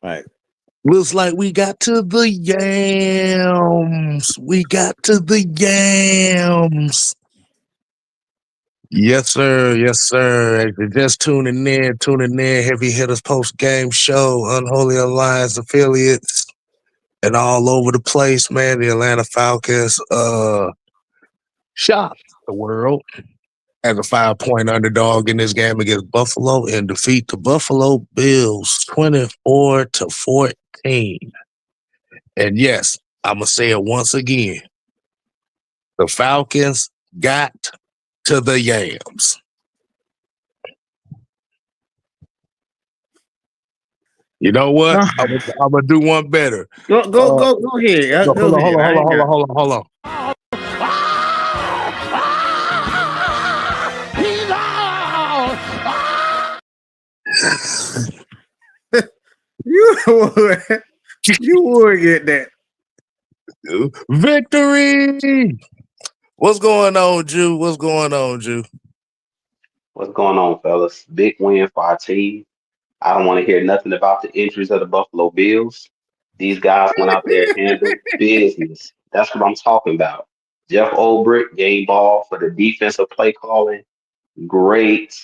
Right. Looks like we got to the yams. We got to the yams. Yes, sir. Yes, sir. If you're just tuning in, Heavy Hitters Post Game Show, Unholy Alliance affiliates, and all over the place, man. The Atlanta Falcons shocked the world as a 5-point underdog in this game against Buffalo and defeat the Buffalo Bills 24-14. And yes, I'm going to say it once again. The Falcons got to the yams. You know what? I'm going to do one better. Go ahead. Hold on. You would get that. Victory! What's going on, Jew? What's going on, fellas? Big win for our team. I don't want to hear nothing about the injuries of the Buffalo Bills. These guys went out there and handled business. That's what I'm talking about. Jeff Ulbrich, game ball for the defensive play calling. Great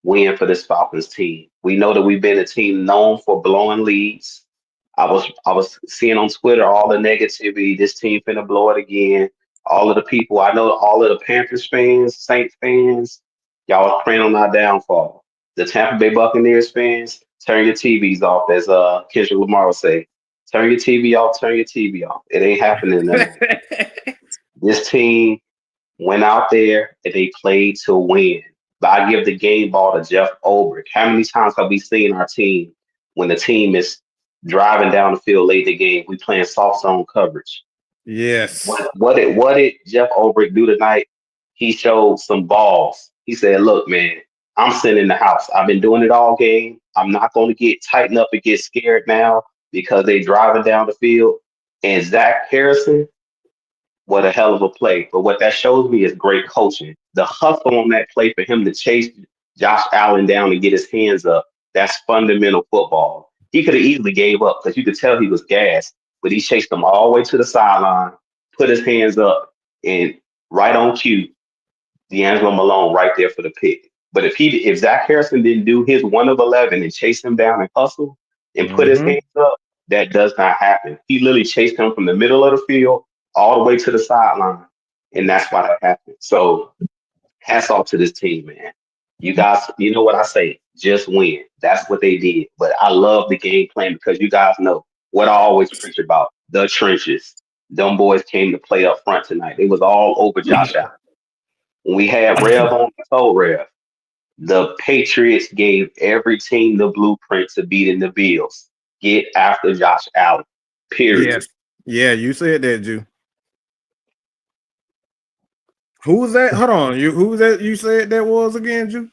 win for this Falcons team. We know that we've been a team known for blowing leads. I was seeing on Twitter all the negativity. This team finna blow it again. All of the people I know, all of the Panthers fans, Saints fans, y'all are praying on our downfall. The Tampa Bay Buccaneers fans, turn your TVs off, as Kendrick Lamar would say. Turn your TV off. Turn your TV off. It ain't happening tonight. This team went out there and they played to win. But I give the game ball to Jeff Ulbrich. How many times have we seen our team when the team is driving down the field late in the game, we playing soft zone coverage? Yes. What did Jeff Ulbrich do tonight? He showed some balls. He said, "Look, man, I'm sitting in the house. I've been doing it all game. I'm not going to get tightened up and get scared now because they driving down the field." And Zach Harrison, what a hell of a play. But what that shows me is great coaching. The hustle on that play for him to chase Josh Allen down and get his hands up, that's fundamental football. He could have easily gave up because you could tell he was gassed, but he chased him all the way to the sideline, put his hands up, and right on cue, D'Angelo Malone right there for the pick. But if Zach Harrison didn't do his 1 of 11 and chase him down and hustle and put his hands up, that does not happen. He literally chased him from the middle of the field all the way to the sideline, and that's why that happened. So hats off to this team, man. You guys, you know what I say, just win. That's what they did. But I love the game plan because you guys know what I always preach about, the trenches. Them boys came to play up front tonight. It was all over Josh Allen. When we had Rev on, I told Rev, the Patriots gave every team the blueprint to beating the Bills. Get after Josh Allen, period. Yes. Yeah, you said that, Jew. Who was that? Hold on. Who was that you said that was again, Jew?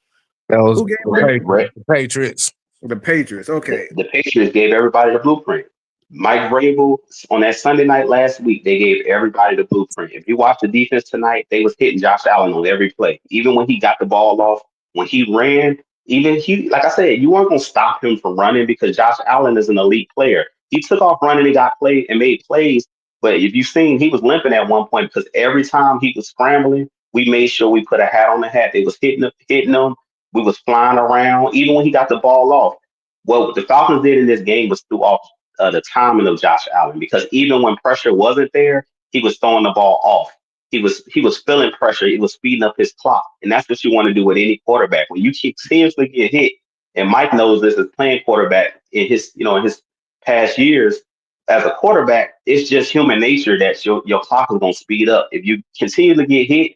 That was the Patriots. The Patriots, okay. The Patriots gave everybody the blueprint. Mike Vrabel, on that Sunday night last week, they gave everybody the blueprint. If you watch the defense tonight, they was hitting Josh Allen on every play. Even when he got the ball off, when he ran, like I said, you weren't going to stop him from running because Josh Allen is an elite player. He took off running and got played and made plays. But if you've seen, he was limping at one point because every time he was scrambling, we made sure we put a hat on the hat. They was hitting him. We was flying around. Even when he got the ball off, what the Falcons did in this game was threw off the timing of Josh Allen, because even when pressure wasn't there, he was throwing the ball off. He was feeling pressure. He was speeding up his clock, and that's what you want to do with any quarterback. When you continuously get hit, and Mike knows this as playing quarterback in his past years as a quarterback, it's just human nature that your clock is going to speed up. If you continue to get hit,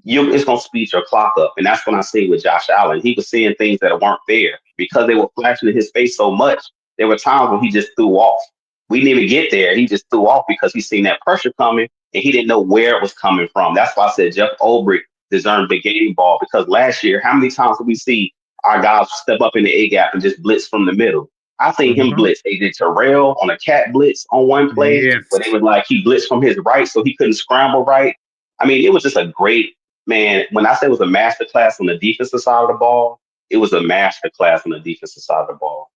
it's going to speed your clock up. And that's when I see with Josh Allen. He was seeing things that weren't there because they were flashing in his face so much. There were times when he just threw off. We didn't even get there. He just threw off because he seen that pressure coming and he didn't know where it was coming from. That's why I said Jeff Ulbrich deserved the game ball, because last year, how many times did we see our guys step up in the A gap and just blitz from the middle? I seen him blitz AJ Terrell on a cat blitz on one play, Yes. but it was like he blitzed from his right, so he couldn't scramble right. I mean, it was just a great man. When I say it was a master class on the defensive side of the ball, it was a master class on the defensive side of the ball.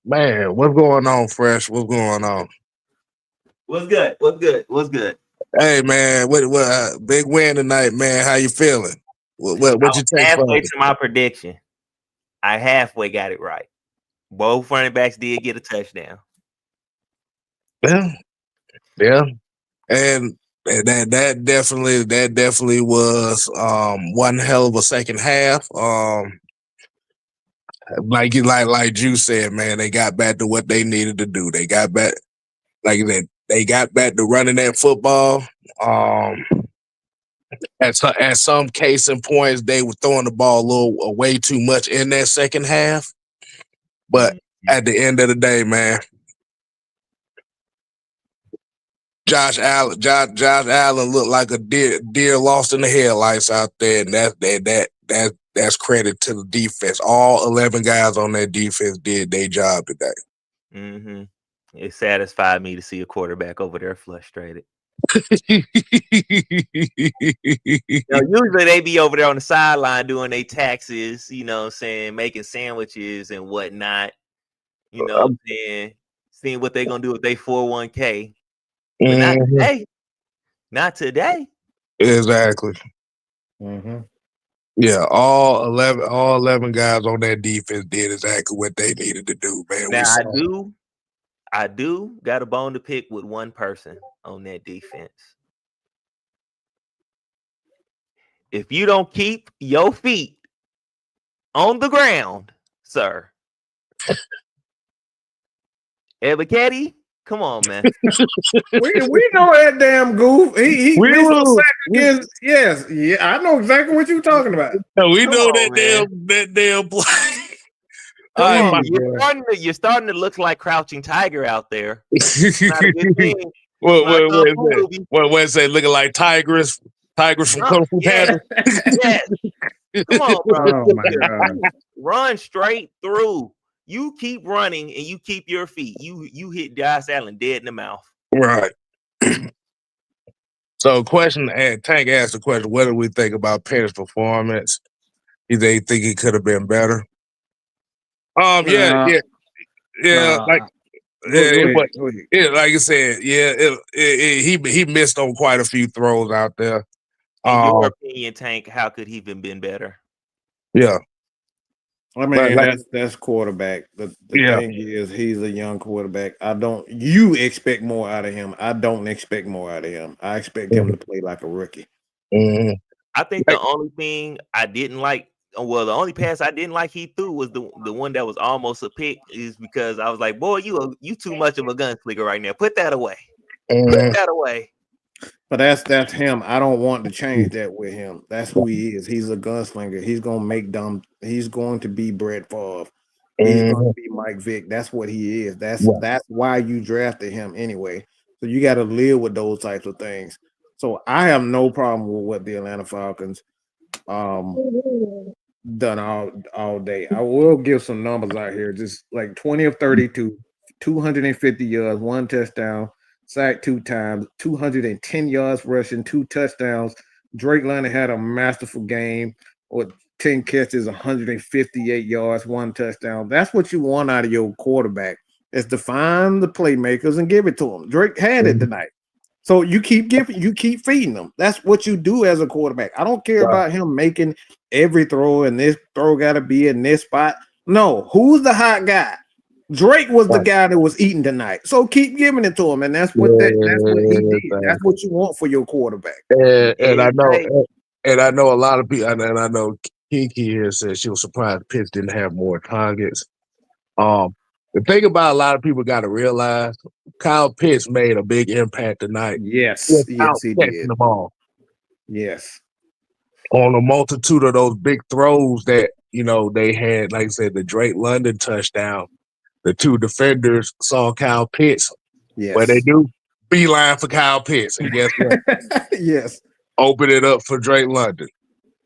Man, what's going on, Fresh? What's going on? What's good? What's good? What's good? Hey, man, what big win tonight, man. How you feeling? What you take from halfway it? to my prediction. I halfway got it right. Both running backs did get a touchdown. Yeah. And that definitely was one hell of a second half. Like Juice said, man, they got back to what they needed to do. They got back, like that. They got back to running that football. At some case in points, they were throwing the ball a little way too much in that second half. But at the end of the day, man, Josh Allen looked like a deer lost in the headlights out there, and that's credit to the defense. All 11 guys on that defense did their job today. Mm-hmm. It satisfied me to see a quarterback over there frustrated. Usually they be over there on the sideline doing their taxes, you know what I'm saying, making sandwiches and whatnot, you know what I'm saying, seeing what they're going to do with their 401k. But not today. Not today. Exactly. Mm-hmm. Yeah, all 11 guys on that defense did exactly what they needed to do, man. Now I do got a bone to pick with one person on that defense. If you don't keep your feet on the ground, sir, Ebiketie, come on, man. we know that damn goof. He missed a sack against. Yes, yeah, I know exactly what you're talking about. No, we Come know on, that damn play. Come on, you're starting to look like Crouching Tiger out there. It's not a good thing. What say? Looking like tigers from Kung Fu Panda. Yes. Come on, bro. Oh my God. Run straight through. You keep running and you keep your feet. You hit Josh Allen dead in the mouth. Right. So, Tank asked the question: what do we think about Penny's performance? They think he could have been better. Like I said, he missed on quite a few throws out there. In your opinion, Tank, how could he even been better? Yeah. I mean, that's quarterback. The thing is, he's a young quarterback. You expect more out of him. I don't expect more out of him. I expect him to play like a rookie. Mm-hmm. I think the only thing I didn't like, the only pass I didn't like he threw was the one that was almost a pick, is because I was like, boy, you too much of a gunslinger right now. Put that away. Mm-hmm. Put that away. But that's him. I don't want to change that with him. That's who he is. He's a gunslinger. He's going to be Brett Favre. He's going to be Mike Vick. That's what he is. That's why you drafted him anyway. So you got to live with those types of things. So I have no problem with what the Atlanta Falcons done all day. I will give some numbers out here. Just like 20 of 32, 250 yards, 1 touchdown, sacked 2 times, 210 yards rushing, 2 touchdowns. Drake London had a masterful game with 10 catches, 158 yards, 1 touchdown. That's what you want out of your quarterback, is to find the playmakers and give it to them. Drake had it tonight. So you keep feeding them. That's what you do as a quarterback. I don't care about him making every throw, and this throw got to be in this spot. No, who's the hot guy? Drake was the guy that was eating tonight. So keep giving it to him, and that's what he did. That's what you want for your quarterback. And I know a lot of people, and I know Kiki here said she was surprised Pitts didn't have more targets. The thing about a lot of people got to realize, Kyle Pitts made a big impact tonight. Yes, he did. The ball. Yes. On a multitude of those big throws that, they had, like I said, the Drake London touchdown, the 2 defenders saw Kyle Pitts. Yes. But they do beeline for Kyle Pitts. And guess what? Yes. Open it up for Drake London.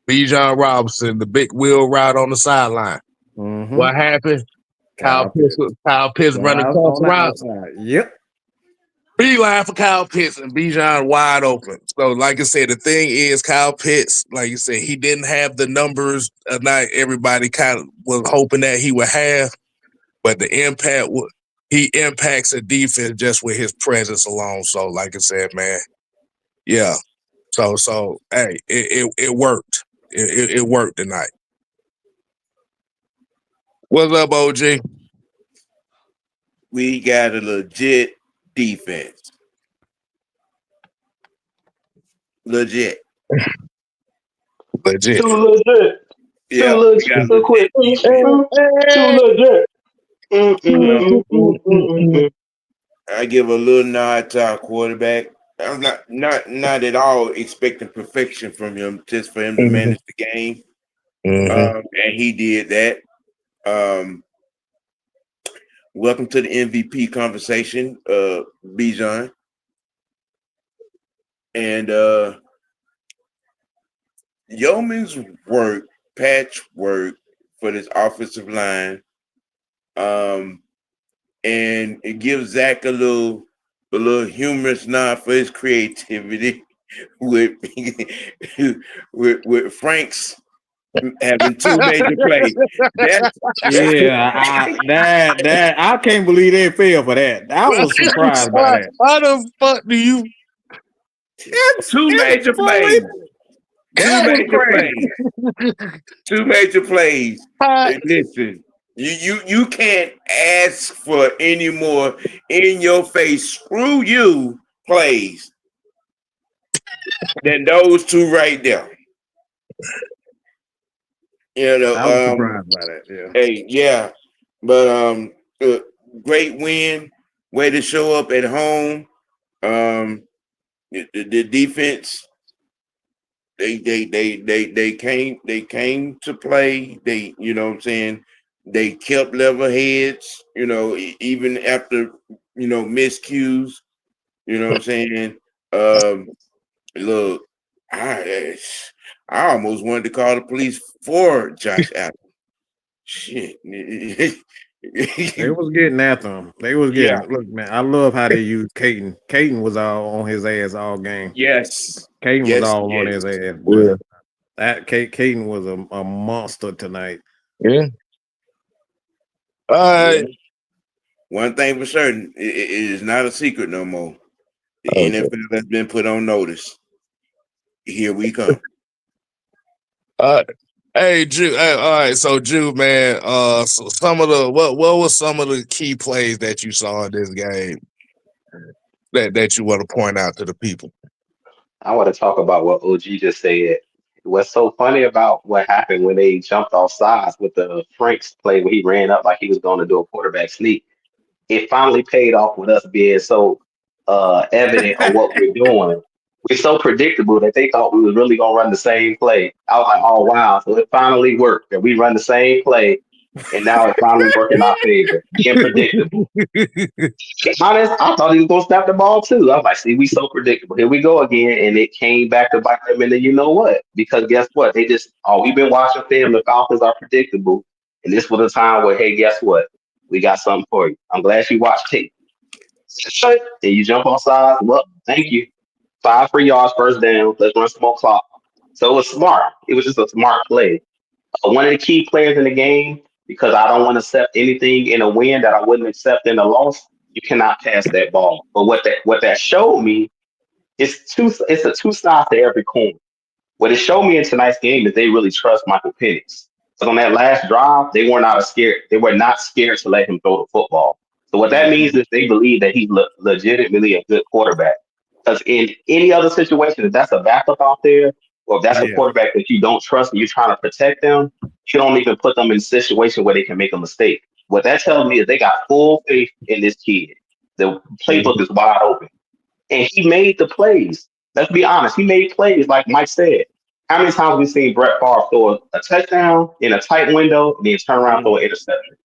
Bijan Robinson, the big wheel route on the sideline. What happened? Kyle Pitts running Drive toss on the route. outside. Yep. Beeline for Kyle Pitts and Bijan wide open. So, like I said, the thing is, Kyle Pitts, like you said, he didn't have the numbers not everybody kind of was hoping that he would have, but the impact he impacts a defense just with his presence alone. So, like I said, man, yeah. So hey, it worked. It worked tonight. What's up, OG? We got a legit defense. Legit. Legit. Too legit. Yeah, Too we legit. got So quick. Too legit. I give a little nod to our quarterback. I'm not at all expecting perfection from him, just for him to manage the game. And he did that. Welcome to the MVP conversation, Bijan. And yeoman's work, patchwork for this offensive line. And it gives Zach a little humorous nod for his creativity with with Frank's having two major plays. I can't believe they failed for that. I was surprised by that. How the fuck do you? Two major plays. Two major plays. Listen, you can't ask for any more in your face, screw you plays than those two right there. You know, I was surprised by that. Yeah. Hey, yeah, but great win. Way to show up at home. The defense. They came to play. They, you know what I'm saying, they kept level heads, you know, even after, you know, miscues, you know what I'm saying. Look, I almost wanted to call the police for Josh Allen. Shit. They was getting after him. They was getting look, man. I love how they used Caden. Caden was all on his ass all game. Yes. Caden was all on his ass. Yeah. That Caden was a monster tonight. Yeah. All right. One thing for certain, it is not a secret no more. The NFL has been put on notice. Here we come. Hey, Drew. Hey, all right, so Drew, man. So some of the what was some of the key plays that you saw in this game that you want to point out to the people? I want to talk about what OG just said. What's so funny about what happened when they jumped off sides with the Franks play where he ran up like he was going to do a quarterback sneak. It finally paid off with us being so evident of what we're doing. We're so predictable that they thought we was really gonna run the same play. I was like, oh wow, so it finally worked that we run the same play, and now it's finally working in our favor. Being predictable. Honest, I thought he was gonna snap the ball too. I was like, see, we so predictable. Here we go again, and it came back to bite them. And then you know what? Because guess what? They just we've been watching film. The Falcons are predictable, and this was a time where, hey, guess what? We got something for you. I'm glad you watched tape. And you jump on sides. Well, thank you. 5 free yards, first down. Let's run some more clock. So it was smart. It was just a smart play. One of the key players in the game, because I don't want to accept anything in a win that I wouldn't accept in a loss. You cannot pass that ball. But what that showed me is it's a two sides to every coin. What it showed me in tonight's game is they really trust Michael Penix. So on that last drive, they were not scared. They were not scared to let him throw the football. So what that means is they believe that he's legitimately a good quarterback. Because in any other situation, if that's a backup out there, or if that's a quarterback that you don't trust and you're trying to protect them, you don't even put them in a situation where they can make a mistake. What that tells me is they got full faith in this kid. The playbook is wide open. And he made the plays. Let's be honest. He made plays like Mike said. How many times we seen Brett Favre throw a touchdown in a tight window and then turn around and throw an interception?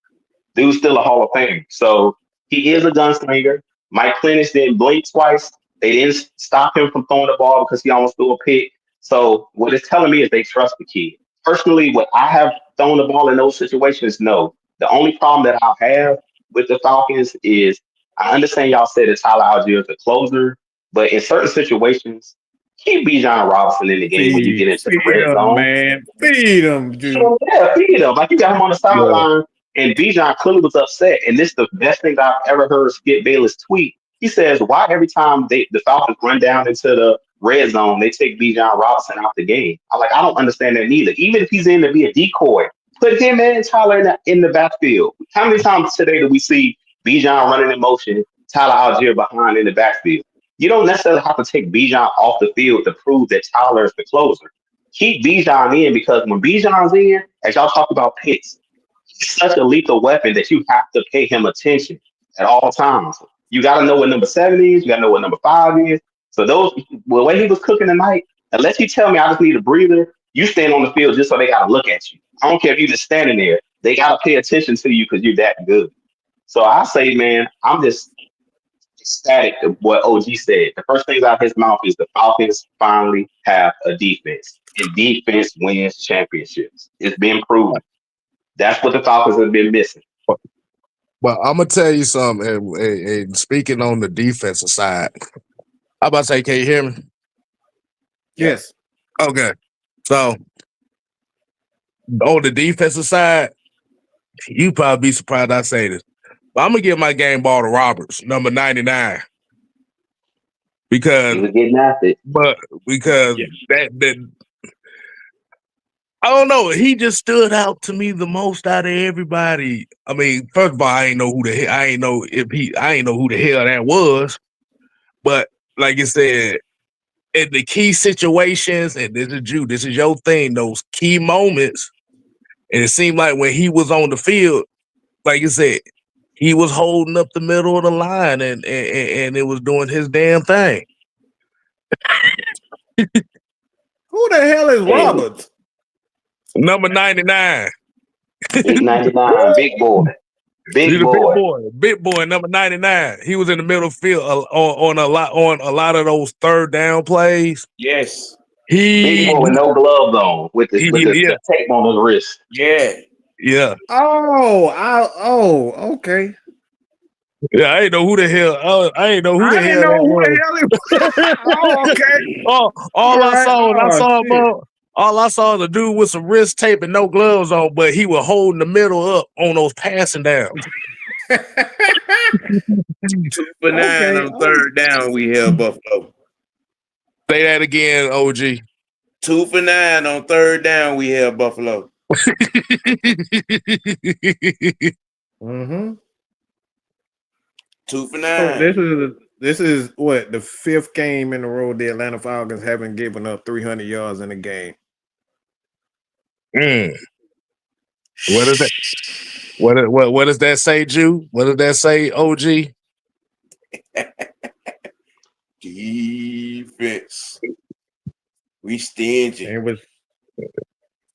Dude's still a Hall of Famer. So he is a gunslinger. Mike Clenish didn't blink twice. They didn't stop him from throwing the ball because he almost threw a pick. So what it's telling me is they trust the kid. Personally, what I have throwing the ball in those situations? No. The only problem that I'll have with the Falcons is I understand y'all said that Tyler Algier is the closer, but in certain situations, keep Bijan Robinson in the game when you get into the Feed red them, zone. man. Feed them, dude. So, yeah, feed him. Like you got him on the Yeah. sideline, and Bijan clearly was upset. And this is the best thing I've ever heard Skip Bayless tweet. He says, "Why every time the Falcons run down into the red zone, they take Bijan Robinson out the game?" I'm like, I don't understand that neither. Even if he's in to be a decoy, put him and Tyler in the backfield. How many times today do we see Bijan running in motion, Tyler Algier behind in the backfield? You don't necessarily have to take Bijan off the field to prove that Tyler is the closer. Keep Bijan in because when Bijan's in, as y'all talk about Pitts, he's such a lethal weapon that you have to pay him attention at all times. You got to know what number 7 is. You got to know what number 5 is. So the way he was cooking tonight, unless you tell me I just need a breather, you stand on the field just so they got to look at you. I don't care if you're just standing there. They got to pay attention to you because you're that good. So I say, man, I'm just ecstatic of what OG said. The first thing out of his mouth is the Falcons finally have a defense, and defense wins championships. It's been proven. That's what the Falcons have been missing. But I'm gonna tell you something. And speaking on the defensive side, how about to say, can you hear me? Yes. Okay. So on the defensive side, you probably be surprised I say this, but I'm gonna give my game ball to Roberts, number 99, because He was getting after it. that I don't know. He just stood out to me the most out of everybody. I mean, first of all, I ain't know who the hell that was. But like I said, in the key situations, and this is your thing, those key moments, and it seemed like when he was on the field, like you said, he was holding up the middle of the line and it was doing his damn thing. Who the hell is Roberts? Number 99. Big 99, big boy. He's a big boy, number 99. He was in the middle field on a lot of those third down plays. Yes. Big boy with no gloves on, with the tape on his wrist. Yeah. Okay. Yeah, I didn't know who the hell. I didn't know who the hell that was. Okay. All I saw was a dude with some wrist tape and no gloves on, but he was holding the middle up on those passing downs. 2 for 9 on third down. We held Buffalo. Say that again, OG. 2 for 9 on third down. We held Buffalo. Mm-hmm. 2 for 9. So this is what the 5th game in a row the Atlanta Falcons haven't given up 300 yards in a game. What is that? What does that say, Jew? What does that say, OG? Defense. We stingy. It was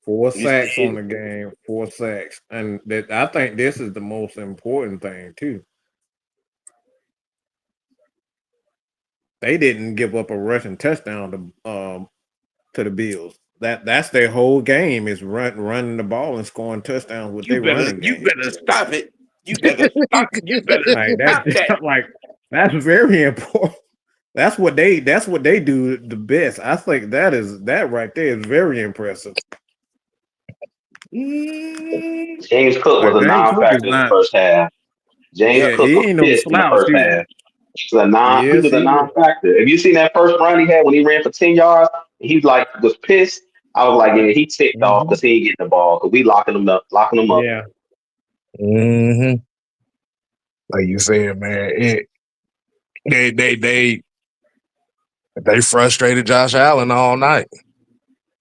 4 sacks on the game, 4 sacks, and I think this is the most important thing too. They didn't give up a rushing touchdown to the Bills. That's their whole game is running the ball and scoring touchdowns with their running game. You better stop it. You better stop it. You better stop that. Like that's very important. That's what they do the best. I think that right there is very impressive. James Cook was a non-factor in the first half. James Cook was pissed in the first half. He was a non-factor. If you seen that first run he had when he ran for 10 yards, he was pissed. I was like, yeah, he ticked off because he ain't getting the ball because we locking him up. Yeah. Mm-hmm. Like you said, man, they frustrated Josh Allen all night.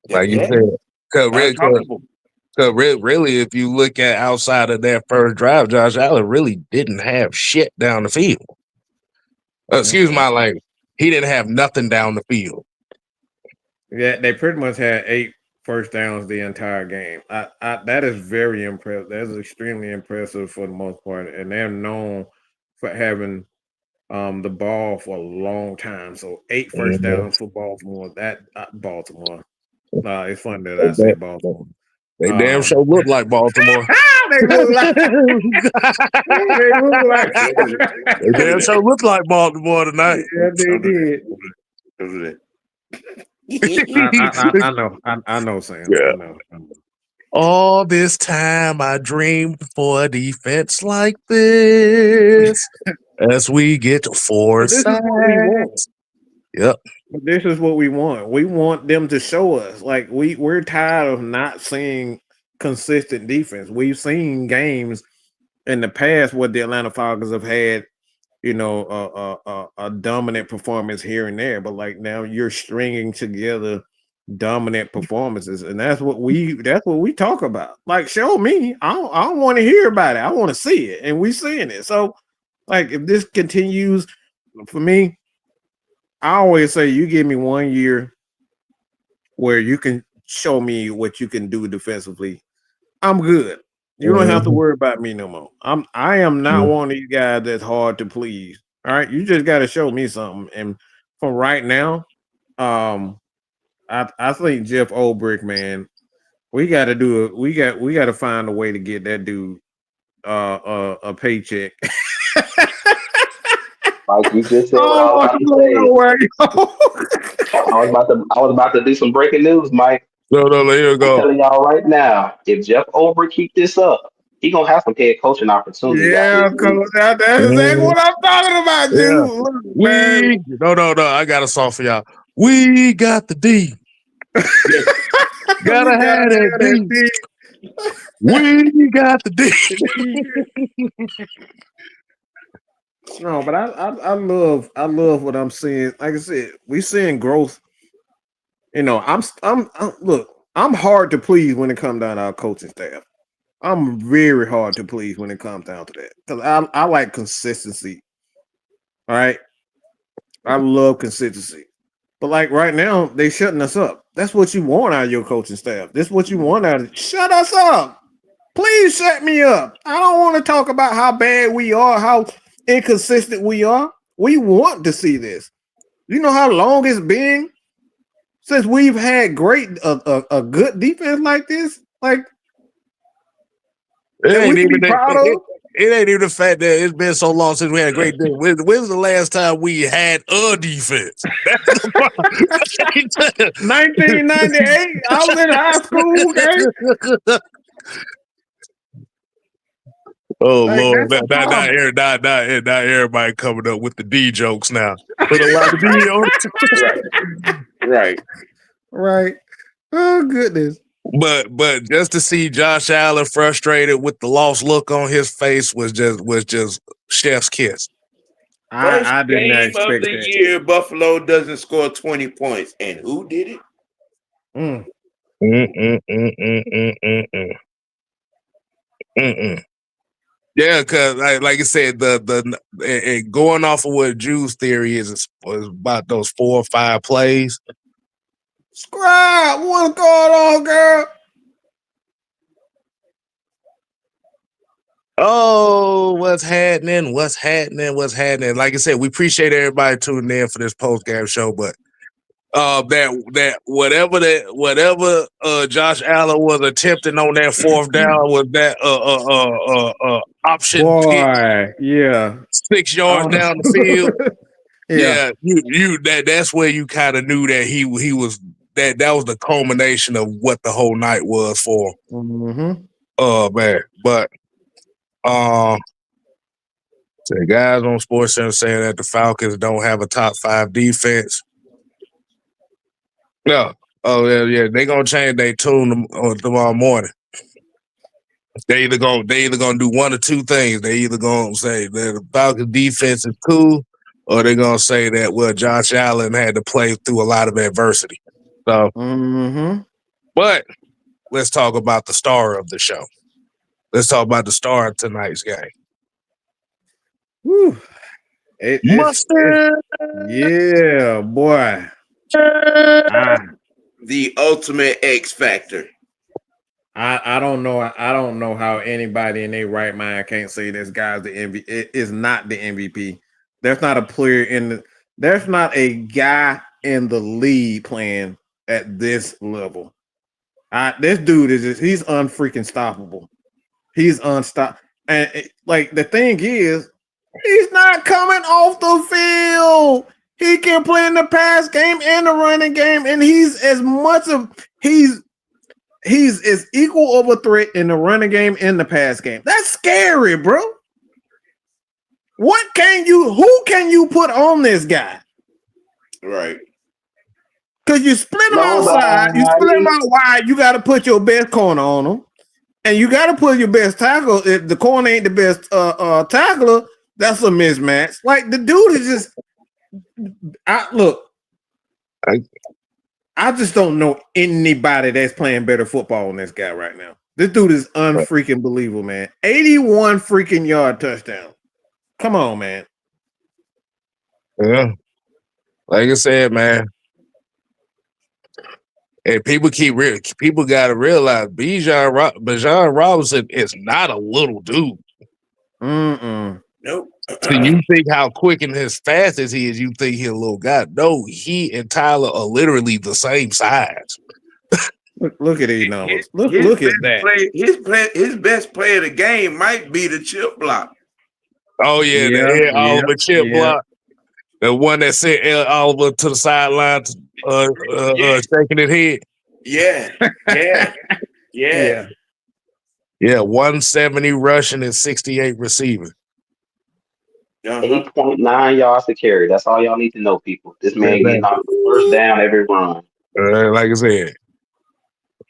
Like you said, because really, if you look at outside of that first drive, Josh Allen really didn't have shit down the field. Excuse my language. He didn't have nothing down the field. Yeah, they pretty much had 8 first downs the entire game. That is very impressive. That is extremely impressive for the most part, and they're known for having the ball for a long time. So 8 first downs for Baltimore. Baltimore. It's funny that I say Baltimore. They damn sure look like Baltimore. They look like they look like They damn sure look like Baltimore tonight. yeah, they did. Don't do that. I know, Sam. Yeah. I know. All this time I dreamed for a defense like this. As we get to four But this is what we want. sacks. Yep. But this is what we want. We want them to show us. Like we're tired of not seeing consistent defense. We've seen games in the past where the Atlanta Falcons have had, you know, a dominant performance here and there, but like now you're stringing together dominant performances, and that's what we talk about. Like, show me. I don't want to hear about it. I want to see it, and we seeing it. So, like, if this continues, for me, I always say you give me 1 year where you can show me what you can do defensively. I'm good. You don't have to worry about me no more. I am not one of you guys that's hard to please. All right, you just got to show me something. And for right now, I think Jeff Ulbrich, man, we got to do it. We got to find a way to get that dude a paycheck. Like you just said, what I was about to do some breaking news, Mike. No, here we I'm go. telling y'all right now, if Jeff Ulbrich keep this up, he gonna have some head coaching opportunities. Yeah, that's exactly what I'm talking about, dude. Yeah. Look, No. I got a song for y'all. We got the D. Gotta have that D. We got the D. No, but I love what I'm seeing. Like I said, we seeing growth. You know, I'm look, I'm hard to please when it comes down to our coaching staff. I'm very hard to please when it comes down to that because I like consistency. All right, I love consistency. But like right now, they shutting us up. That's what you want out of your coaching staff. This is what you want out of shut us up. Please shut me up. I don't want to talk about how bad we are, how inconsistent we are. We want to see this. You know how long it's been since we've had great a good defense like this? Like It ain't even proud of? It ain't even the fact that it's been so long since we had a great day. When's the last time we had a defense? That's the problem. 1998. I was in high school. Okay? Oh Like, Lord, not everybody coming up with the D jokes now. Put a lot of D on Right. Oh goodness. But just to see Josh Allen frustrated with the lost look on his face was just chef's kiss. First I didn't game expect of the year, Buffalo doesn't score 20 points, and who did it? Yeah, because like I said, the going off of what Drew's theory is about those 4 or 5 plays. Scribe, what's going on, girl? Oh, what's happening? Like I said, we appreciate everybody tuning in for this post-game show, but that whatever Josh Allen was attempting on that 4th down was that option Boy, yeah. 6 yards down the field. Yeah, that's where you kind of knew that he was that was the culmination of what the whole night was for. Mm-hmm. Man, but the guys on SportsCenter saying that the Falcons don't have a top 5 defense. No, yeah, they gonna change their tune tomorrow morning. They either gonna do one or two things. They either gonna say that the Falcons defense is cool, or they're gonna say that Josh Allen had to play through a lot of adversity. So, but let's talk about the star of the show. Let's talk about the star of tonight's game. Woo. Mustard. Yeah, boy. The ultimate X factor. I don't know. I don't know how anybody in their right mind can't say this guy's the MVP. It is not the MVP. There's not a player there's not a guy in the league playing at this level. This dude is he's unfreaking stoppable. He's unstoppable. And like the thing is, he's not coming off the field. He can play in the pass game and the running game, and he's as equal of a threat in the running game and the pass game. That's scary, bro. Who can you put on this guy? Right. Because you split him outside, you split him out wide, you got to put your best corner on him. And you got to put your best tackle. If the corner ain't the best tackler, that's a mismatch. Like the dude is just I just don't know anybody that's playing better football than this guy right now. This dude is unfreaking believable, man. 81 freaking yard touchdown. Come on, man. Yeah. Like I said, man. And people got to realize Bijan Robinson is not a little dude. Nope. So you think how quick and as fast as he is, you think he's a little guy. No, he and Tyler are literally the same size. Look at these numbers. Look at that. His best play of the game might be the chip block. Oh yeah, the Oliver chip block. The one that sent Oliver to the sideline, shaking his head. Yeah. Yeah, 170 rushing and 68 receiving. 8.9 yards to carry. That's all y'all need to know, people. This man getting off the first down every run. Like I said,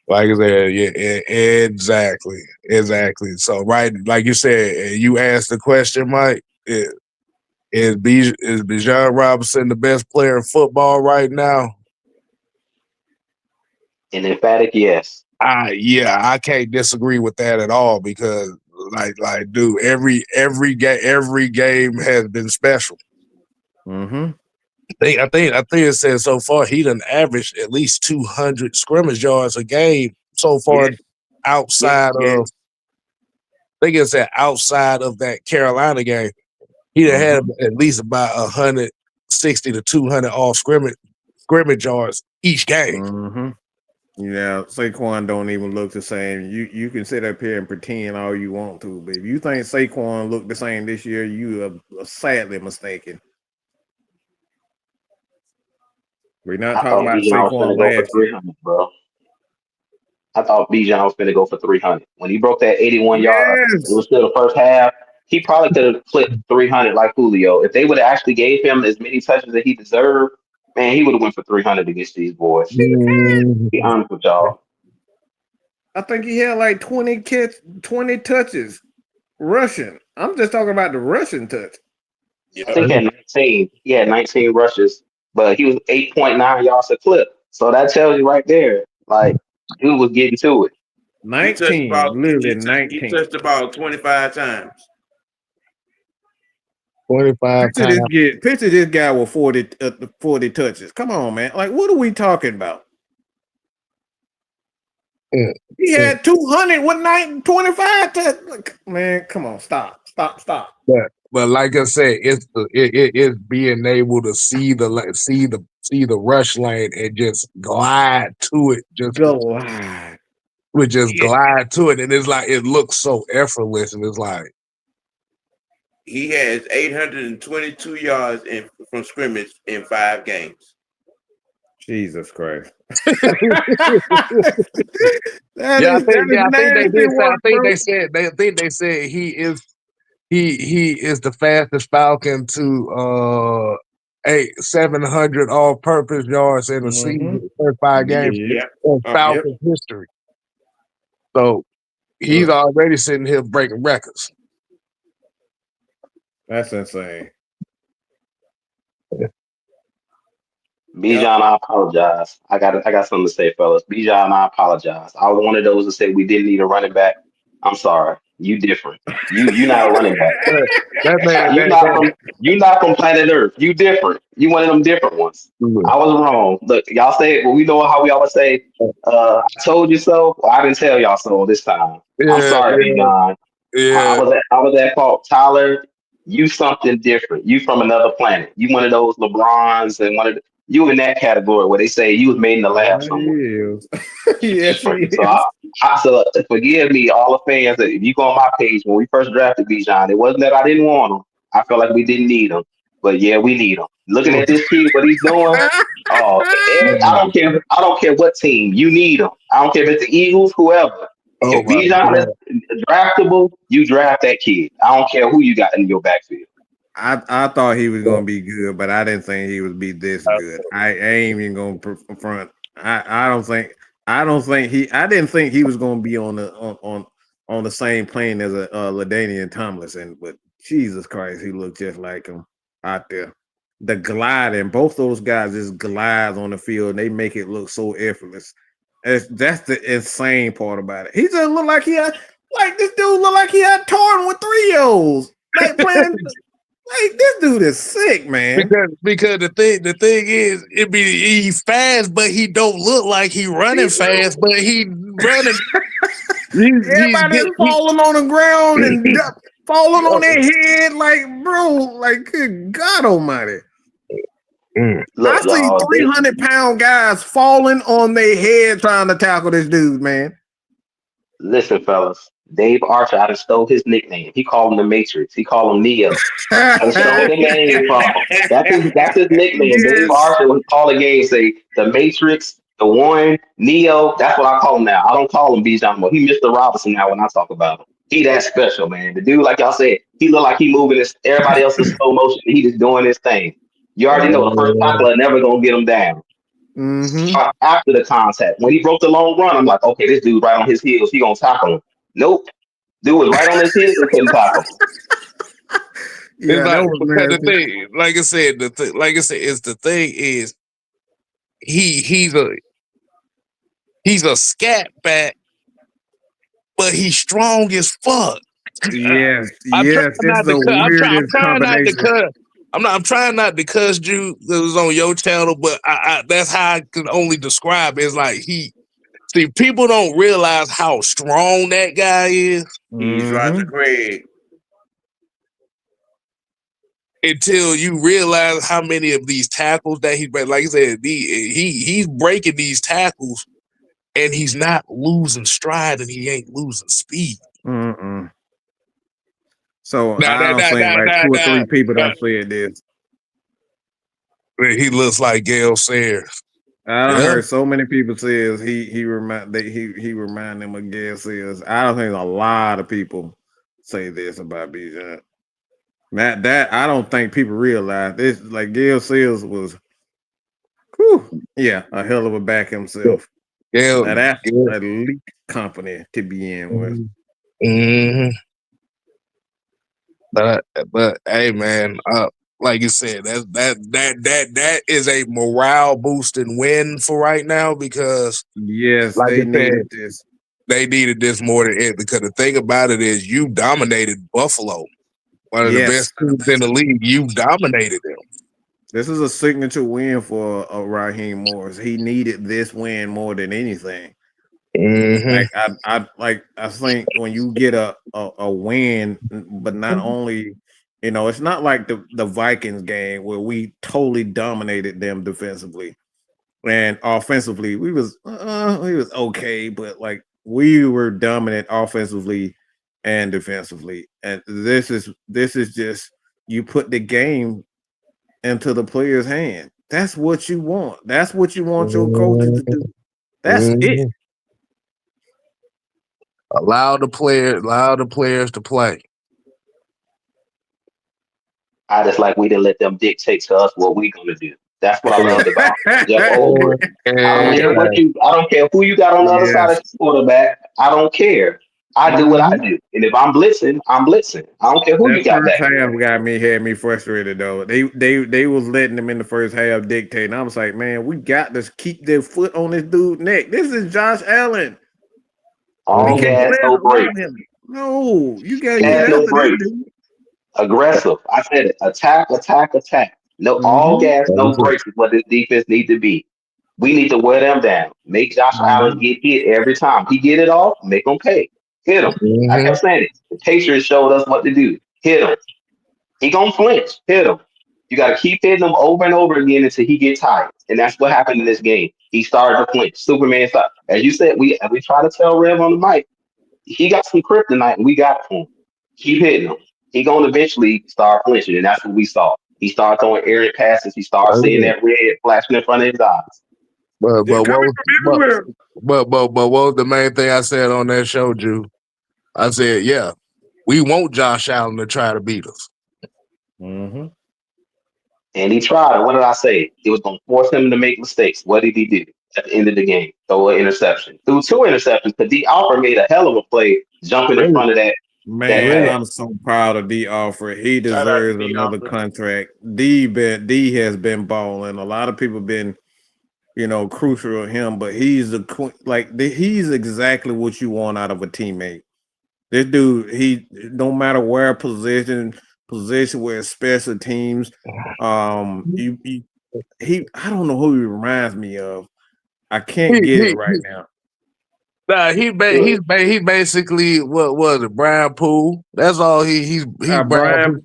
yeah, exactly. So, right, like you said, you asked the question, Mike. Is Bijan Robinson the best player in football right now? An emphatic yes. I can't disagree with that at all because, dude, every game has been special. Mm-hmm. I think it says so far he done averaged at least 200 scrimmage yards a game so far outside of. I think it said outside of that Carolina game. He done had at least about 160 to 200 off scrimmage yards each game. Mm-hmm. Yeah, Saquon don't even look the same. You can sit up here and pretend all you want to, but if you think Saquon look the same this year, you are sadly mistaken. We're not talking about Saquon last year, bro. I thought Bijan was going to go for 300 when he broke that 81 yards. It was still the first half. He probably could have clipped 300 like Julio. If they would have actually gave him as many touches that he deserved, man, he would have went for 300 against these boys. Be honest with y'all. I think he had like 20 touches rushing. I'm just talking about the rushing touch. I think he had 19 rushes, but he was 8.9 yards a clip. So that tells you right there, like, dude was getting to it. 19, literally 19. He touched about 25 times. 25 times. Picture this guy with 40 touches. Come on, man. Like, what are we talking about? He had 200 with 25 touches. Man, come on, stop. But like I said, it's being able to see the rush lane and just glide to it. Glide to it, and it's like it looks so effortless, and it's like he has 822 yards from scrimmage in 5 games. Jesus Christ. I think they said he is the fastest Falcon to 700 all-purpose yards in a season, first 5 games in Falcons history. So he's already sitting here breaking records. That's insane. Bijan, I apologize. I got something to say, fellas. Bijan, I apologize. I was one of those that said we didn't need a running back. I'm sorry. You different. You not a running back. You not from planet Earth. You different. You one of them different ones. I was wrong. Look, y'all say, well, we know how we always say, I told you so. Well, I didn't tell y'all so this time. I'm sorry, Bijan. I was at fault. Tyler, you something different. You from another planet. You one of those LeBrons and one of the You in that category where they say you was made in the lab Yeah, somewhere. he is. Yes, he So is. so forgive me, all the fans. That if you go on my page when we first drafted Bijan, it wasn't that I didn't want him. I felt like we didn't need him, but yeah, we need him. Looking at this kid, what he's doing. Oh, I don't care. I don't care what team you need him. I don't care if it's the Eagles, whoever. Oh If my Bijan god. is draftable, you draft that kid. I don't care who you got in your backfield. I thought he was gonna be good, but I didn't think he would be this good. I ain't even gonna front. I don't think he. I didn't think he was gonna be on the same plane as a LaDainian Tomlinson. But Jesus Christ, he looked just like him out there. The gliding, both those guys just glide on the field. And they make it look so effortless. That's the insane part about it. He just look like like this dude look like he had torn with 3-year-olds. Like playing. Like this dude is sick, man. Because the thing is, he's fast, but he don't look like he running fast, but he running. Everybody's falling on the ground and falling on their head, like bro, like good God Almighty. I see 300-pound guys falling on their head trying to tackle this dude, man. Listen, fellas, Dave Archer, I just stole his nickname. He called him the Matrix. He called him Neo. I just stole the name from him. That's his nickname. Yes. Dave Archer would call a game, say the Matrix, the One, Neo. That's what I call him now. I don't call him Bijan anymore. He Mr. Robinson now when I talk about him. He that special, man. The dude, like y'all said, he look like he moving this. Everybody else is slow motion. He just doing his thing. You already know the first tackler never gonna get him down. Mm-hmm. After the contact, when he broke the long run, I'm like, okay, this dude right on his heels. He gonna tackle him. Nope. Dude was right on his heels and couldn't tackle him. Yeah, that was the thing. Like I said, the thing is he's a scat back, but he's strong as fuck. Yes, I'm yes, it's the weirdest combination. I'm trying not to cuss you that was on your channel, but I that's how I can only describe it. It's like people don't realize how strong that guy is. He's Roger Craig. Until you realize how many of these tackles that like I said, he's breaking these tackles and he's not losing stride and he ain't losing speed. Mm-mm. So I don't think like 2 or 3 people done said this. He looks like Gale Sayers. I don't heard so many people say he remind them of Gale Sayers. I don't think a lot of people say this about Bijan. That I don't think people realize this. Like Gale Sayers was, a hell of a back himself. Now that's an elite company to be in with. Mm-hmm. But hey, man, like you said, that is a morale boosting win for right now because yes, like they needed this. They needed this more than it because the thing about it is you dominated Buffalo, one of the best teams in the league. You dominated them. This is a signature win for Raheem Morris. He needed this win more than anything. Mm-hmm. I think when you get a win, but not only, it's not like the Vikings game where we totally dominated them defensively and offensively. We was okay, but like we were dominant offensively and defensively. And this is just you put the game into the player's hand. That's what you want. That's what you want your coaches to do. That's it. Allow the players to play. I just like we didn't let them dictate to us what we're gonna do. That's what I loved about Jeff Over. I don't care who you got on the other side of the quarterback. I don't care. I do what I do, and if I'm blitzing, I'm blitzing. I don't care who you got back. Had me frustrated though. They was letting them in the first half dictate, and I was like, man, we got to keep their foot on this dude's neck. This is Josh Allen. All gas, no brakes. No, you got gas, no brakes. Aggressive. I said it. Attack. No, all gas, no brakes is what this defense needs to be. We need to wear them down. Make Josh Allen get hit every time. He get it off, make him pay. Hit him. I kept saying it. The Patriots showed us what to do. Hit him. He gonna flinch. Hit him. You got to keep hitting him over and over again until he gets tired. And that's what happened in this game. He started to flinch. Superman started. As you said, we try to tell Rev on the mic, he got some kryptonite and we got it for him. Keep hitting him. He going to eventually start flinching. And that's what we saw. He started throwing errant passes. He started seeing that red flashing in front of his eyes. But They're what coming was, from everywhere. but what was the main thing I said on that show, Drew? I said, yeah, we want Josh Allen to try to beat us. Mm-hmm. And he tried it. What did I say? It was going to force him to make mistakes. What did he do at the end of the game? Throw an interception. Threw 2 interceptions. But D. Alford made a hell of a play jumping in front of that Man, pass. I'm so proud of D. Alford. He Shout out to deserves D. another Alford. contract. D has been balling. A lot of people been, crucial of him, but he's he's exactly what you want out of a teammate. This dude, he no matter where position where special teams, I don't know who he reminds me of. I can't get it right now. Nah, he's basically what was it, Brian Poole? That's all he's Brian Brian, Poole.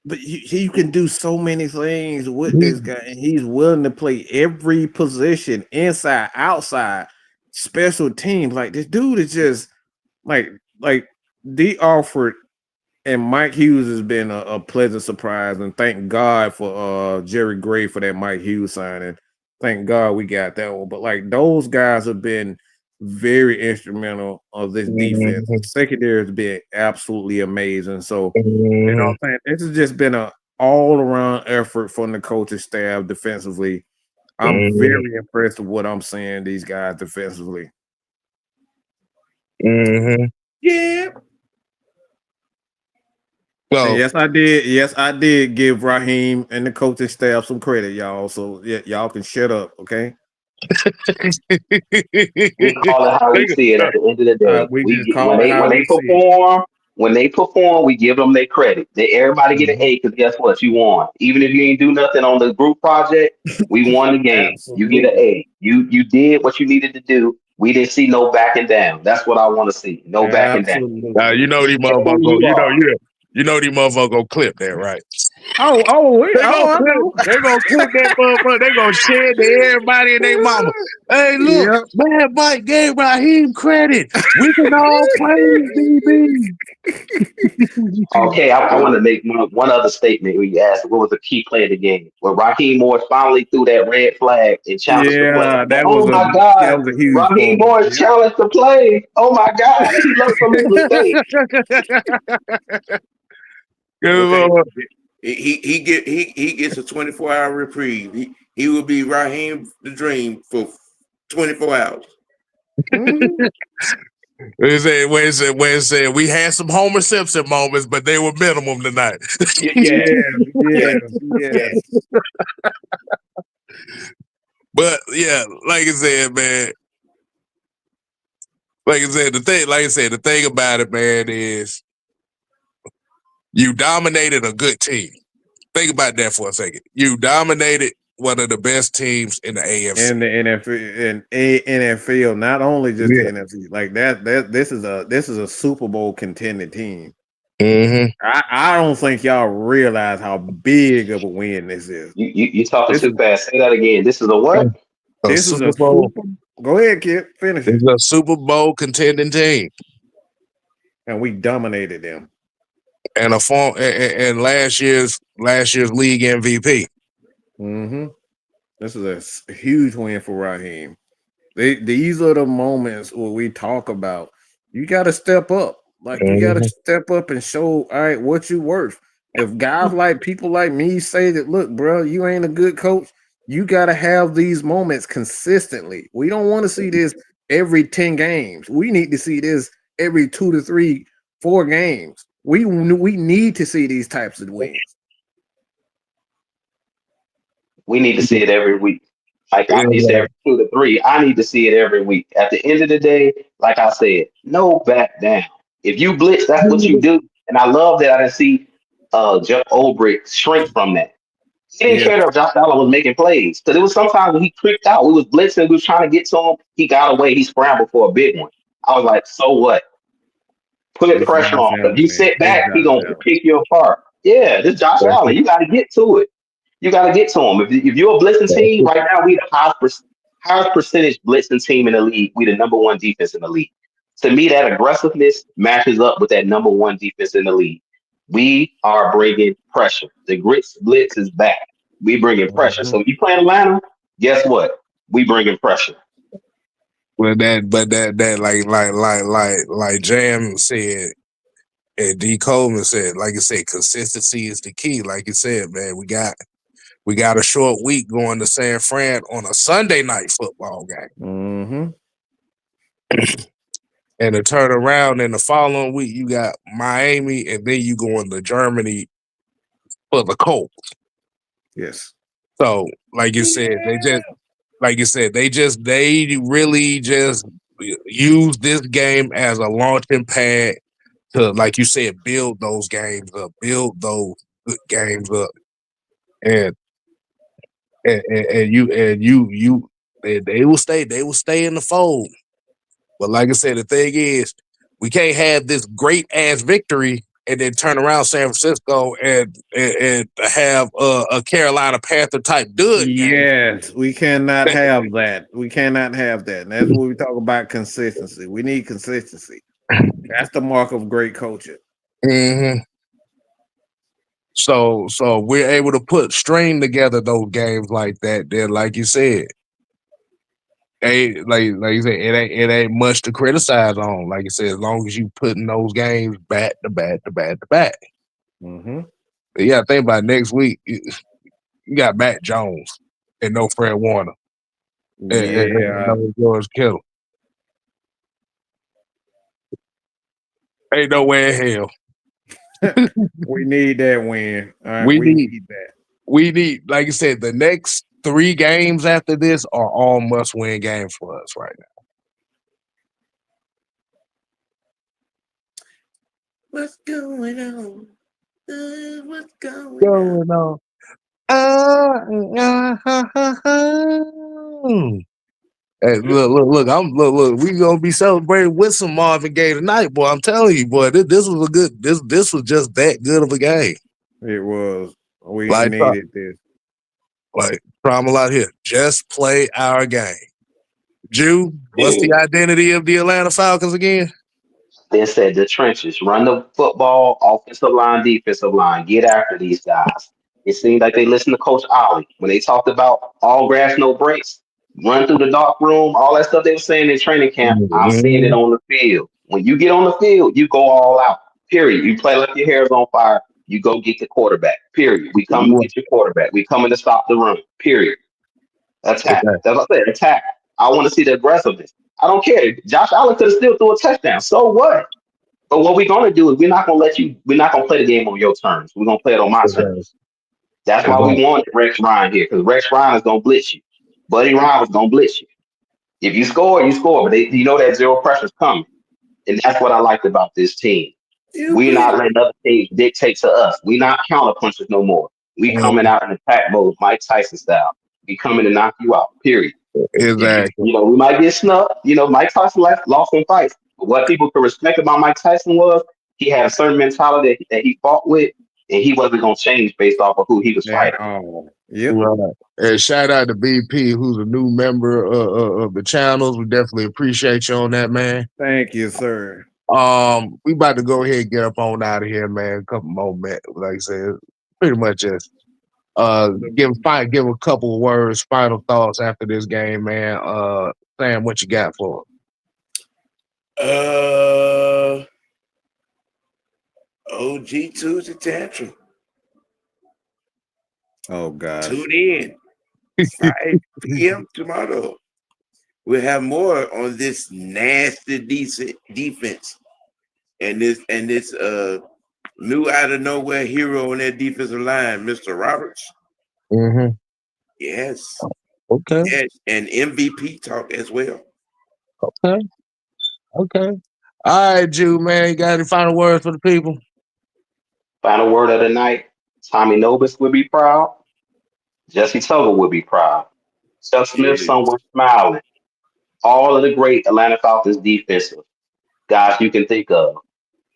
but he can do so many things with this guy, and he's willing to play every position, inside, outside, special teams. Like this dude is just like D. Alford and Mike Hughes has been a pleasant surprise, and thank God for Jerry Gray for that Mike Hughes signing. Thank God we got that one. But like those guys have been very instrumental of this defense. The secondary has been absolutely amazing. So what I'm saying, this has just been an all-around effort from the coaching staff defensively. I'm very impressed with what I'm seeing these guys defensively. Yeah. Well, And yes, I did. Yes, I did give Raheem and the coaching staff some credit, y'all. So yeah, y'all can shut up, okay? We call it how we see it at the end of the day. We We just get, call it how we see it. when they perform, we give them their credit. Everybody get an A because guess what? You won. Even if you ain't do nothing on the group project, we won the game. You get an Absolutely. A. You did what you needed to do. We didn't see no backing down. That's what I want to see. No backing down. Absolutely. you know these That's who motherfuckers. you are. You know these motherfuckers gonna clip that, right? I know. They gonna clip that motherfucker. They gonna share to everybody and their mama. Hey, look, Yep. man, Mike gave Raheem credit. We can all praise DB. Okay, I want to make one other statement. When you asked what was the key play of the game, when Raheem Morris finally threw that red flag and challenged the play. Yeah, Oh my God, that was a huge Raheem moment. Morris challenged the play. Oh my God, he learned from his mistake. Okay. He gets a 24-hour reprieve. He will be Raheem the Dream for 24 hours. When it said we had some Homer Simpson moments, but they were minimum tonight. Yes. But yeah, like I said, man. The thing about it, man, is you dominated a good team. Think about that for a second. You dominated one of the best teams in the AFC. And the NFL, not only just the NFC, like that. This is a Super Bowl contending team. I don't think y'all realize how big of a win this is. You talking too fast. Say that again. This is a what? This is a Super Bowl. Go ahead, kid. Finish it. It's a Super Bowl contending team, and we dominated them. And last year's league MVP. This is a huge win for Raheem. These are the moments where we talk about you got to step up. Like you got to step up and show, all right, what you worth. If guys like people like me say that, look, bro, you ain't a good coach, you got to have these moments consistently. We don't want to see this every 10 games. We need to see this every 2 to 3, 4 games. We need to see these types of wins. We need to see it every week. Like I need to say every 2 to 3. I need to see it every week. At the end of the day, like I said, no back down. If you blitz, that's what you do. And I love that I didn't see Jeff Ulbrich shrink from that. He didn't care that Josh Allen was making plays. Because it was sometimes when he creeped out, we was blitzing, we was trying to get to him. He got away. He scrambled for a big one. I was like, so what? Put pressure on. If you sit back, he going to pick you apart. Yeah, this Josh That's Allen. You got to get to it. You got to get to him. If you're a blitzing team right now, we the highest percentage blitzing team in the league. We the number one defense in the league. To me, that aggressiveness matches up with that number one defense in the league. We are bringing pressure. The grits blitz is back. We bringing pressure. Mhm. So if you play Atlanta, guess what? We bringing pressure. well, that like Jam said, and D Coleman said, like you said, consistency is the key. Like you said, man, we got a short week going to San Fran on a Sunday night football game, Mhm. and to turn around in the following week, you got Miami, and then you going to Germany for the Colts. Yes. So, like you said, they really just use this game as a launching pad to, like you said, build those games up, build those good games up, and they will stay in the fold. But like I said, the thing is, we can't have this great ass victory and then turn around San Francisco and have a Carolina Panther type dud game. Yes, we cannot have that. We cannot have that. And that's what we talk about consistency. We need consistency. That's the mark of great coaching. Mm-hmm. So we're able to string together those games like that. Then, like you said, like you said, it ain't much to criticize on. Like you said, as long as you putting those games back to back to back to back. Mm-hmm. But yeah, think about next week. You got Matt Jones and no Fred Warner and Yeah, no George Kittle. Ain't no way in hell. we need that win. All right, We we need need that. like you said, the next 3 games after this are all must win games for us right now. What's going on? What's going on? Going on. Hey, look. We gonna be celebrating with some Marvin Gaye tonight, boy. I'm telling you, boy. This was a good. This was just that good of a game. It was. We Like, needed this. like Primal out here. Just play our game. Jew, what's the Dude, identity of the Atlanta Falcons again? then said the trenches, run the football, offensive line, defensive line, get after these guys. It seemed like they listened to Coach Ollie when they talked about all grass, no breaks, run through the dark room, all that stuff they were saying in training camp. I'm seeing it Mhm. on the field. When you get on the field, you go all out. Period. You play like your hair is on fire. You go get the quarterback. Period. We come to get your quarterback. We coming to stop the run. Period. Attack. Okay. That's what I said. Attack. I want to see the aggressiveness. I don't care. Josh Allen could have still threw a touchdown. So what? But what we're gonna do is we're not gonna let you. We're not gonna play the game on your terms. We're gonna play it on my Okay. terms. That's why Okay. we wanted Rex Ryan here because Rex Ryan is gonna blitz you. Buddy Ryan was gonna blitz you. If you score, you score. But you know that zero pressure's coming, and that's what I liked about this team. You We're not bleed. letting other teams dictate to us. We're not counter punchers no more. We coming out in attack mode, Mike Tyson style. We coming to knock you out. Period. If Exactly. we might get snubbed. Mike Tyson lost some fights. But what people could respect about Mike Tyson was he had a certain mentality that he fought with, and he wasn't gonna change based off of who he was At fighting. all. Yep. Right. And shout out to BP, who's a new member of the channels. We definitely appreciate you on that, man. Thank you, sir. We about to go ahead and get up on out of here, man. A couple more minutes, like I said, pretty much just give a couple of words, final thoughts after this game, man. Sam, what you got for OG Tuesday Tantrum. Oh gosh. Tune in 5 p.m. tomorrow. We'll have more on this nasty decent defense and this new out of nowhere hero on that defensive line, Mr. Roberts. Mm-hmm. Yes. Okay. Yes. And MVP talk as well. Okay. Okay. All right, Jew, man. You got any final words for the people? Final word of the night: Tommy Nobis would be proud. Jesse Tuggle would be proud. Chuck Smith Yes. somewhere smiling. All of the great Atlanta Falcons defensive guys you can think of,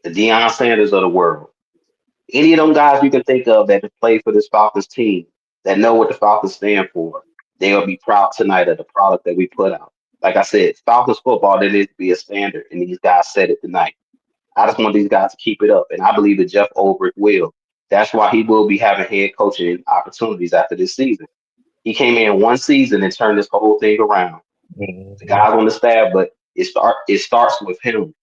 the Deion Sanders of the world. Any of them guys you can think of that have played for this Falcons team that know what the Falcons stand for, they'll be proud tonight of the product that we put out. Like I said, Falcons football, there needs to be a standard, and these guys said it tonight. I just want these guys to keep it up, and I believe that Jeff Ulbrich will. That's why he will be having head coaching opportunities after this season. He came in one season and turned this whole thing around. The guys on the staff, but it starts with him.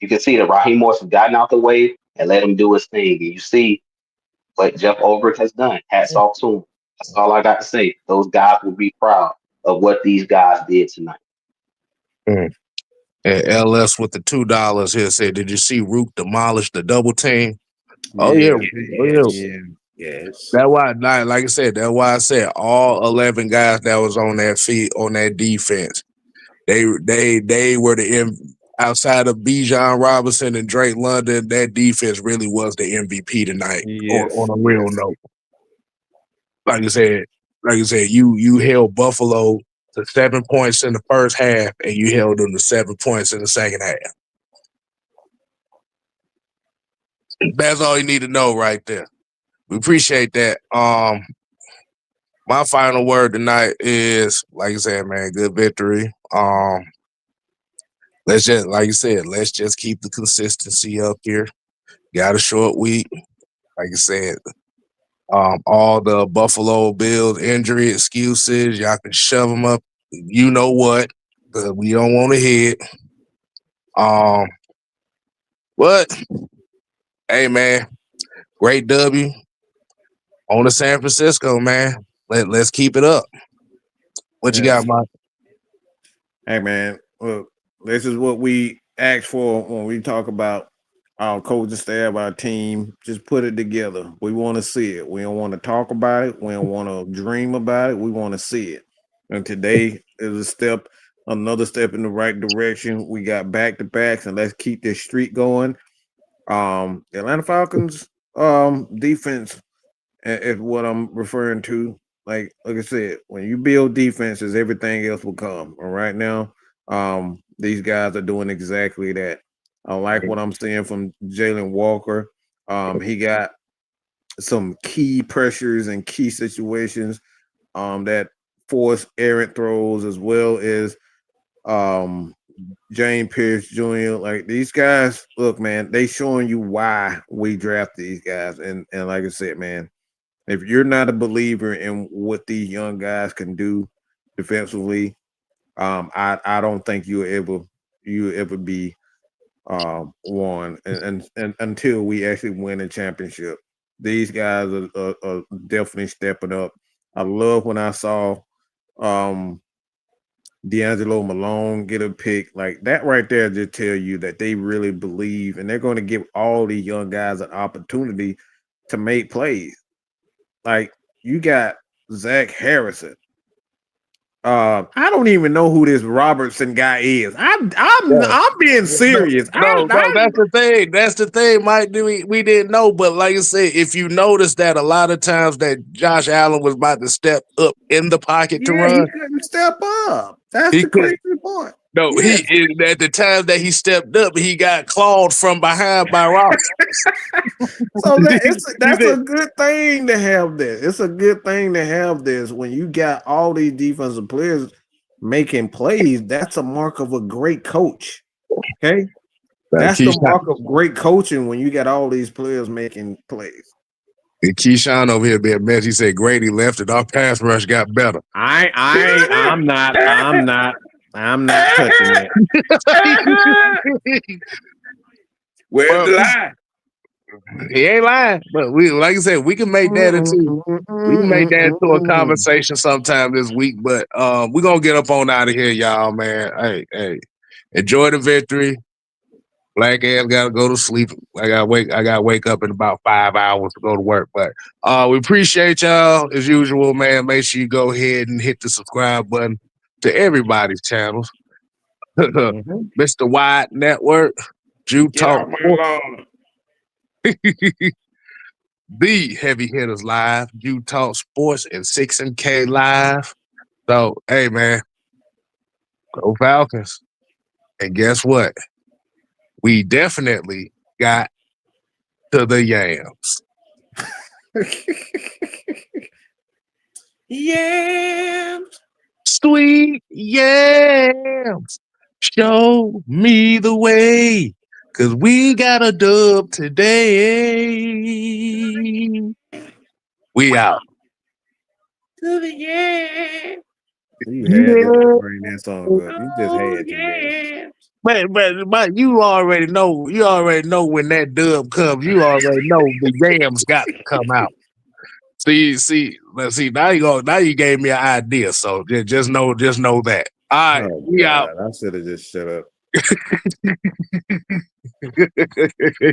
You can see that Raheem Morris has gotten out the way and let him do his thing. And you see what Jeff Ulbrich has done. Hats off to him. That's all I got to say. Those guys will be proud of what these guys did tonight. Mm. And LS with the $2 here said, "Did you see Rook demolish the double team?" Oh yeah, oh yeah. Yes. That's why, like I said, that's why I said all 11 guys that was on that feet on that defense. They were the outside of Bijan Robinson and Drake London. That defense really was the MVP tonight. On a real note, like I said, you held Buffalo to 7 points in the first half, and you held them to 7 points in the second half. That's all you need to know right there. We appreciate that. My final word tonight is, like I said, man, good victory. Let's just, like you said, let's just keep the consistency up here. Got a short week. Like I said, all the Buffalo Bills injury excuses, y'all can shove them up. You know what? We don't want to hit. But hey, man, great W on to San Francisco, man. Let's keep it up. What you got, Mike? Hey, man, look, this is what we ask for when we talk about our coaching staff, our team. Just put it together. We want to see it. We don't want to talk about it. We don't want to dream about it. We want to see it. And today is another step in the right direction. We got back-to-backs, and let's keep this streak going. The Atlanta Falcons defense is what I'm referring to. Like I said, when you build defenses, everything else will come. And right now, these guys are doing exactly that. I like what I'm seeing from Jalen Walker. He got some key pressures and key situations that force errant throws, as well as James Pierce Jr. Like, these guys, look, man, they showing you why we draft these guys. And like I said, man, if you're not a believer in what these young guys can do defensively, I don't think you'll ever be one and until we actually win a championship. These guys are definitely stepping up. I love when I saw D'Angelo Malone get a pick. Like, that right there just tell you that they really believe, and they're going to give all these young guys an opportunity to make plays. Like, you got Zach Harrison. I don't even know who this Robertson guy is. I'm being serious. No, that's the thing. That's the thing, Mike. We didn't know, but like I said, if you notice that a lot of times that Josh Allen was about to step up in the pocket to run, he couldn't step up. That's the crazy part. No, he at the time that he stepped up, he got clawed from behind by Ross. So that's a good thing to have this. It's a good thing to have this when you got all these defensive players making plays. That's a mark of a great coach. Okay, that's the mark of great coaching when you got all these players making plays. And Keyshawn over here being messy. He said Grady left it. Our pass rush got better. I'm not touching it. Where's the lie? He ain't lying, but we, like I said, we can make that into a conversation sometime this week. But we're gonna get up on out of here, y'all, man. Hey, enjoy the victory. Black ass gotta go to sleep. I gotta wake up in about 5 hours to go to work. But we appreciate y'all as usual, man. Make sure you go ahead and hit the subscribe button to everybody's channels. Mr. Wide Network, Jew Talk, the Heavy Hitters Live, Jew Talk Sports, and 6MK Live. So, hey, man, go Falcons. And guess what? We definitely got to the Yams. Yams. Sweet yams, show me the way, 'cause we got a dub today. We out. To the yams. You had to Yeah. bring that song up. You just Oh, had to, man. yams. But you already know when that dub comes, you already know the yams got to come out. Let's see. Now you gave me an idea. So just know that. All right, Oh we out. God, I should have just shut up.